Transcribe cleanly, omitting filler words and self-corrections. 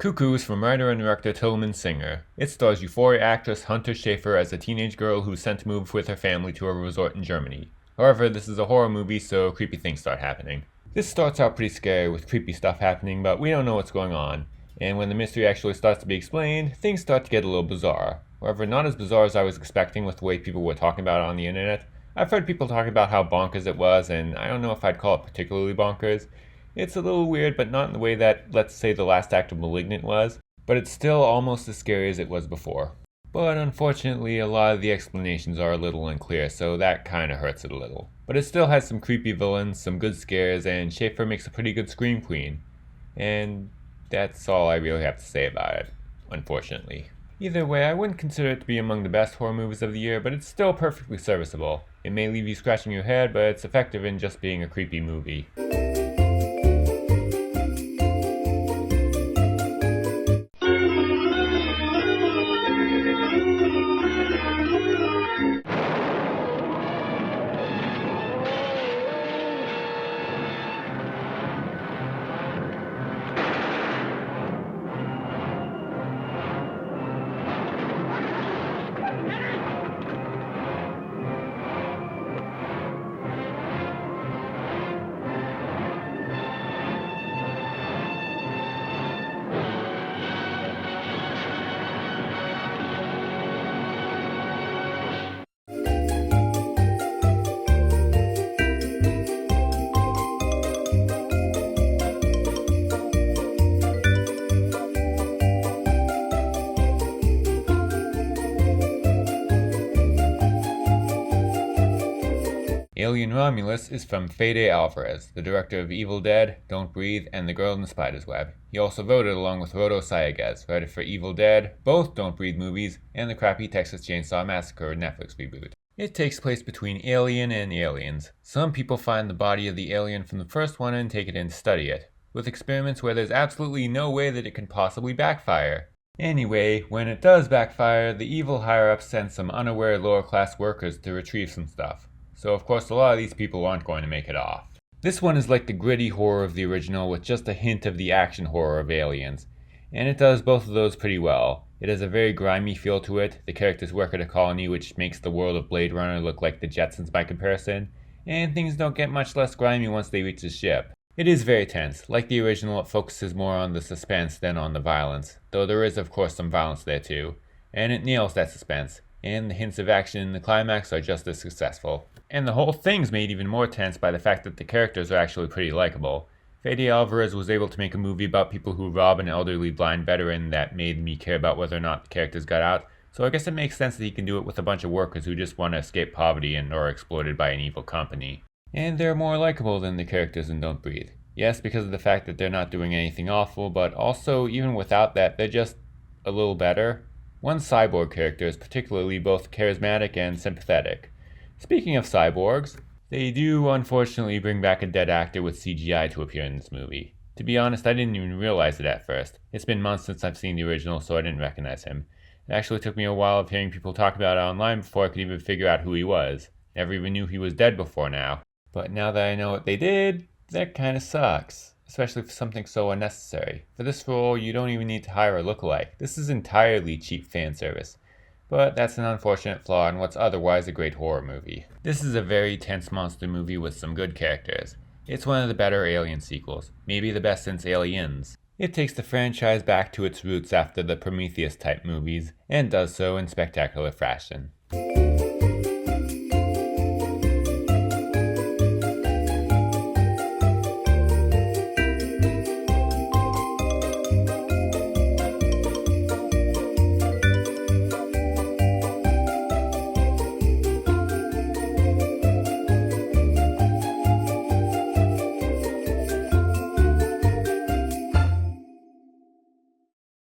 Cuckoo is from writer and director Tillman Singer. It stars Euphoria actress Hunter Schafer as a teenage girl who's sent to move with her family to a resort in Germany. However, this is a horror movie, so creepy things start happening. This starts out pretty scary with creepy stuff happening, but we don't know what's going on. And when the mystery actually starts to be explained, things start to get a little bizarre. However, not as bizarre as I was expecting with the way people were talking about it on the internet. I've heard people talking about how bonkers it was, and I don't know if I'd call it particularly bonkers. It's a little weird, but not in the way that, let's say, the last act of Malignant was, but it's still almost as scary as it was before. But unfortunately, a lot of the explanations are a little unclear, so that kinda hurts it a little. But it still has some creepy villains, some good scares, and Schafer makes a pretty good scream queen. And that's all I really have to say about it, unfortunately. Either way, I wouldn't consider it to be among the best horror movies of the year, but it's still perfectly serviceable. It may leave you scratching your head, but it's effective in just being a creepy movie. Alien Romulus is from Fede Alvarez, the director of Evil Dead, Don't Breathe, and The Girl in the Spider's Web. He also voted along with Rodo Sayagues, writer for Evil Dead, both Don't Breathe movies, and the crappy Texas Chainsaw Massacre Netflix reboot. It takes place between Alien and aliens. Some people find the body of the alien from the first one and take it in to study it, with experiments where there's absolutely no way that it can possibly backfire. Anyway, when it does backfire, the evil higher-ups send some unaware lower-class workers to retrieve some stuff. So of course a lot of these people aren't going to make it off. This one is like the gritty horror of the original with just a hint of the action horror of Aliens. And it does both of those pretty well. It has a very grimy feel to it. The characters work at a colony which makes the world of Blade Runner look like the Jetsons by comparison. And things don't get much less grimy once they reach the ship. It is very tense. Like the original, it focuses more on the suspense than on the violence. Though there is of course some violence there too. And it nails that suspense. And the hints of action in the climax are just as successful. And the whole thing's made even more tense by the fact that the characters are actually pretty likable. Fede Alvarez was able to make a movie about people who rob an elderly blind veteran that made me care about whether or not the characters got out, so I guess it makes sense that he can do it with a bunch of workers who just want to escape poverty and are exploited by an evil company. And they're more likable than the characters in Don't Breathe. Yes, because of the fact that they're not doing anything awful, but also, even without that, they're just a little better. One cyborg character is particularly both charismatic and sympathetic. Speaking of cyborgs, they do unfortunately bring back a dead actor with CGI to appear in this movie. To be honest, I didn't even realize it at first. It's been months since I've seen the original, so I didn't recognize him. It actually took me a while of hearing people talk about it online before I could even figure out who he was. Never even knew he was dead before now. But now that I know what they did, that kinda sucks. Especially for something so unnecessary. For this role, you don't even need to hire a lookalike. This is entirely cheap fan service. But that's an unfortunate flaw in what's otherwise a great horror movie. This is a very tense monster movie with some good characters. It's one of the better Alien sequels, maybe the best since Aliens. It takes the franchise back to its roots after the Prometheus-type movies, and does so in spectacular fashion.